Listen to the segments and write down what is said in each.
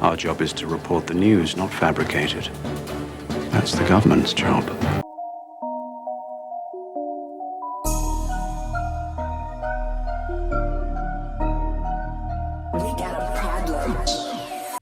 Our job is to report the news, not fabricate it. That's the government's job.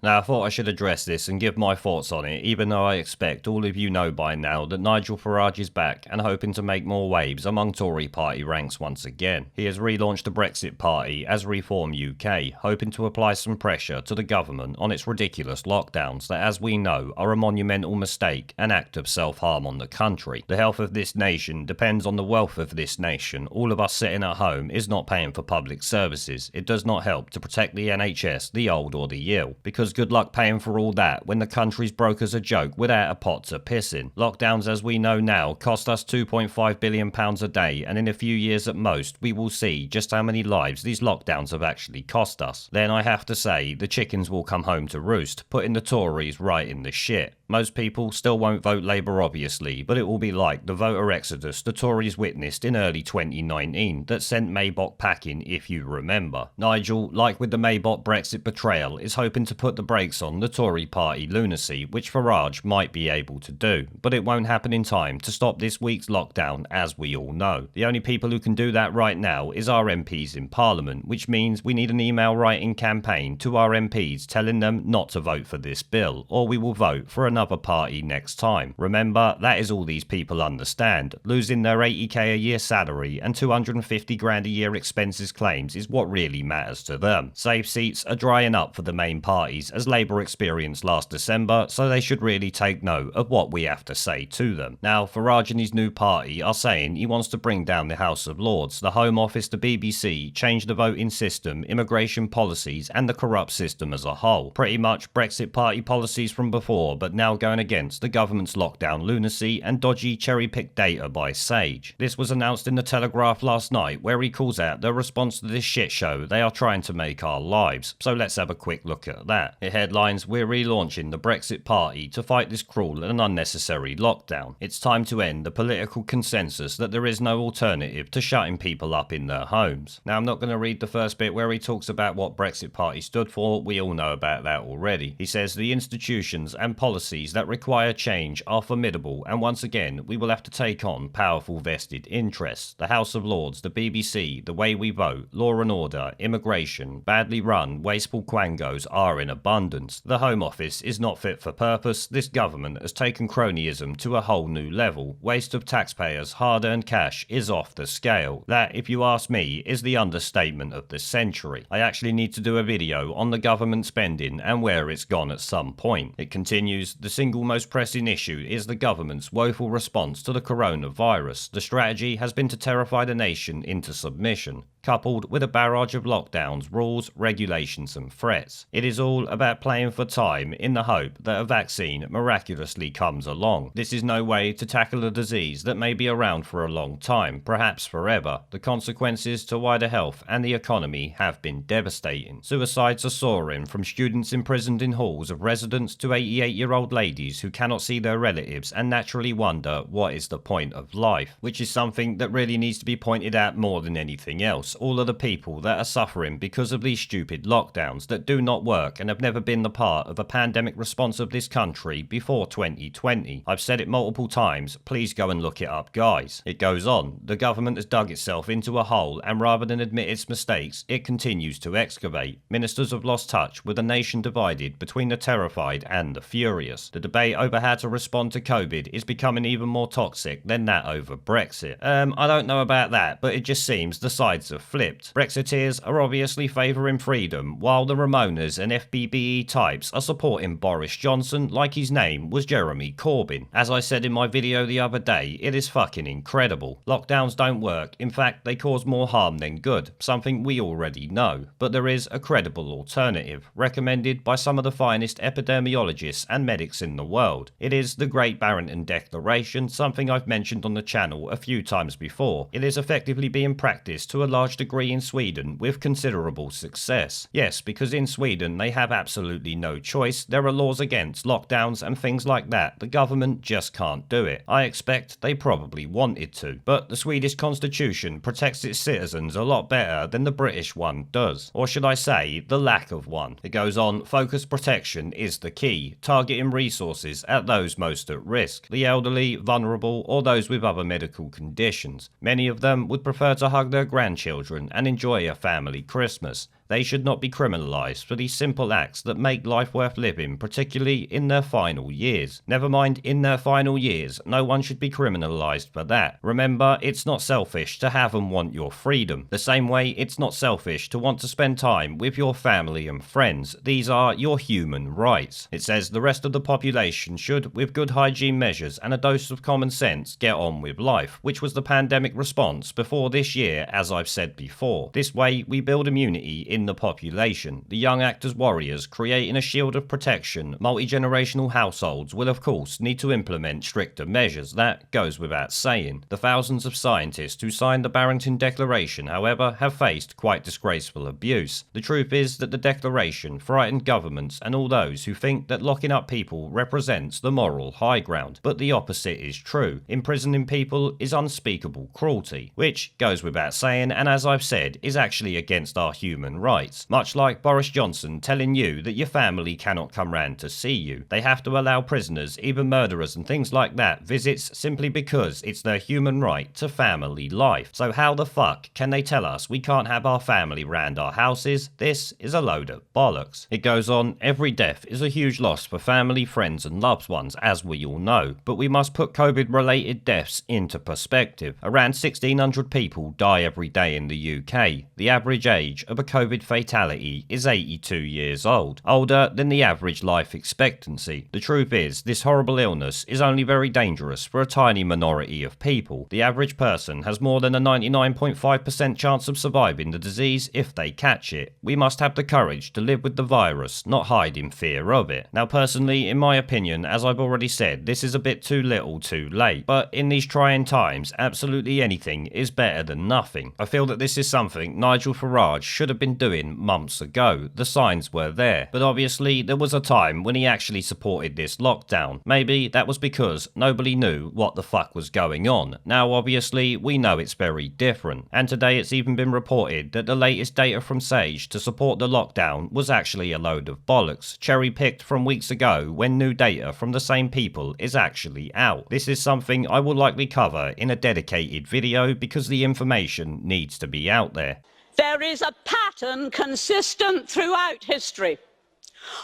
Now, I thought I should address this and give my thoughts on it, even though I expect all of you know by now that Nigel Farage is back and hoping to make more waves among Tory party ranks once again. He has relaunched the Brexit Party as Reform UK, hoping to apply some pressure to the government on its ridiculous lockdowns that, as we know, are a monumental mistake, an act of self-harm on the country. The health of this nation depends on the wealth of this nation. All of us sitting at home is not paying for public services. It does not help to protect the NHS, the old or the ill, because good luck paying for all that when the country's broke as a joke without a pot to piss in. Lockdowns, as we know now, cost us £2.5 billion a day, and in a few years at most, we will see just how many lives these lockdowns have actually cost us. Then I have to say, the chickens will come home to roost, putting the Tories right in the shit. Most people still won't vote Labour obviously, but it will be like the voter exodus the Tories witnessed in early 2019 that sent Maybot packing, if you remember. Nigel, like with the Maybot Brexit betrayal, is hoping to put the brakes on the Tory party lunacy, which Farage might be able to do, but it won't happen in time to stop this week's lockdown, as we all know. The only people who can do that right now is our MPs in Parliament, which means we need an email writing campaign to our MPs telling them not to vote for this bill, or we will vote for another party next time. Remember, that is all these people understand. Losing their 80k a year salary and 250 grand a year expenses claims is what really matters to them. Safe seats are drying up for the main parties, as Labour experienced last December, so they should really take note of what we have to say to them. Now, Farage and his new party are saying he wants to bring down the House of Lords, the Home Office, the BBC, change the voting system, immigration policies, and the corrupt system as a whole. Pretty much Brexit Party policies from before, but now going against the government's lockdown lunacy and dodgy cherry-picked data by Sage. This was announced in the Telegraph last night, where he calls out the response to this shit show they are trying to make our lives. So let's have a quick look at that. It headlines, "We're relaunching the Brexit Party to fight this cruel and unnecessary lockdown. It's time to end the political consensus that there is no alternative to shutting people up in their homes." Now, I'm not going to read the first bit where he talks about what Brexit Party stood for. We all know about that already. He says the institutions and policies that require change are formidable, and once again we will have to take on powerful vested interests. The House of Lords, the BBC, the way we vote, law and order, immigration, badly run, wasteful quangos are in abundance. The Home Office is not fit for purpose. This government has taken cronyism to a whole new level. Waste of taxpayers' hard-earned cash is off the scale. That, if you ask me, is the understatement of the century. I actually need to do a video on the government spending and where it's gone at some point. It continues, the single most pressing issue is the government's woeful response to the coronavirus. The strategy has been to terrify the nation into submission, coupled with a barrage of lockdowns, rules, regulations and threats. It is all about playing for time in the hope that a vaccine miraculously comes along. This is no way to tackle a disease that may be around for a long time, perhaps forever. The consequences to wider health and the economy have been devastating. Suicides are soaring, from students imprisoned in halls of residence to 88-year-old ladies who cannot see their relatives and naturally wonder what is the point of life, which is something that really needs to be pointed out more than anything else. All of the people that are suffering because of these stupid lockdowns that do not work and have never been the part of a pandemic response of this country before 2020. I've said it multiple times, please go and look it up, guys. It goes on, the government has dug itself into a hole, and rather than admit its mistakes, it continues to excavate. Ministers have lost touch with a nation divided between the terrified and the furious. The debate over how to respond to COVID is becoming even more toxic than that over Brexit. I don't know about that, but it just seems the sides have flipped. Brexiteers are obviously favouring freedom, while the Ramonas and FBBE types are supporting Boris Johnson like his name was Jeremy Corbyn. As I said in my video the other day, it is fucking incredible. Lockdowns don't work. In fact, they cause more harm than good, something we already know. But there is a credible alternative, recommended by some of the finest epidemiologists and medics in the world. It is the Great Barrington Declaration, something I've mentioned on the channel a few times before. It is effectively being practiced to a large large degree in Sweden with considerable success. Yes, because in Sweden they have absolutely no choice. There are laws against lockdowns and things like that. The government just can't do it. I expect they probably wanted to. But the Swedish constitution protects its citizens a lot better than the British one does. Or should I say, the lack of one. It goes on, focused protection is the key, targeting resources at those most at risk. The elderly, vulnerable, or those with other medical conditions. Many of them would prefer to hug their grandchildren and enjoy a family Christmas. They should not be criminalised for these simple acts that make life worth living, particularly in their final years. Never mind in their final years, no one should be criminalised for that. Remember, it's not selfish to have and want your freedom. The same way it's not selfish to want to spend time with your family and friends. These are your human rights. It says the rest of the population should, with good hygiene measures and a dose of common sense, get on with life, which was the pandemic response before this year, as I've said before. This way, we build immunity in the population. The young act as warriors, creating a shield of protection. Multi-generational households will of course need to implement stricter measures, that goes without saying. The thousands of scientists who signed the Barrington Declaration, however, have faced quite disgraceful abuse. The truth is that the Declaration frightened governments and all those who think that locking up people represents the moral high ground. But the opposite is true. Imprisoning people is unspeakable cruelty, which goes without saying, and as I've said, is actually against our human rights. Much like Boris Johnson telling you that your family cannot come round to see you. They have to allow prisoners, even murderers and things like that, visits simply because it's their human right to family life. So how the fuck can they tell us we can't have our family round our houses? This is a load of bollocks. It goes on, every death is a huge loss for family, friends and loved ones, as we all know. But we must put COVID-related deaths into perspective. Around 1,600 people die every day in the UK. The average age of a COVID fatality is 82 years old, older than the average life expectancy. The truth is, this horrible illness is only very dangerous for a tiny minority of people. The average person has more than a 99.5% chance of surviving the disease if they catch it. We must have the courage to live with the virus, not hide in fear of it. Now personally, in my opinion, as I've already said, this is a bit too little too late. But in these trying times, absolutely anything is better than nothing. I feel that this is something Nigel Farage should have been doing months ago. The signs were there. But obviously, there was a time when he actually supported this lockdown. Maybe that was because nobody knew what the fuck was going on. Now, obviously, we know it's very different. And today it's even been reported that the latest data from Sage to support the lockdown was actually a load of bollocks, cherry-picked from weeks ago when new data from the same people is actually out. This is something I will likely cover in a dedicated video because the information needs to be out there. There is a pattern consistent throughout history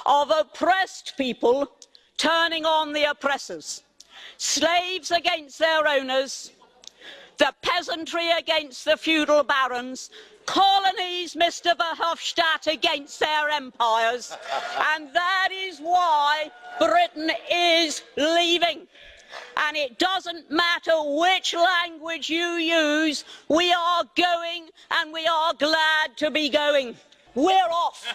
of oppressed people turning on the oppressors, slaves against their owners, the peasantry against the feudal barons, colonies, Mr. Verhofstadt, against their empires, and that is why Britain is leaving. And it doesn't matter which language you use, we are going and we are glad to be going. We're off.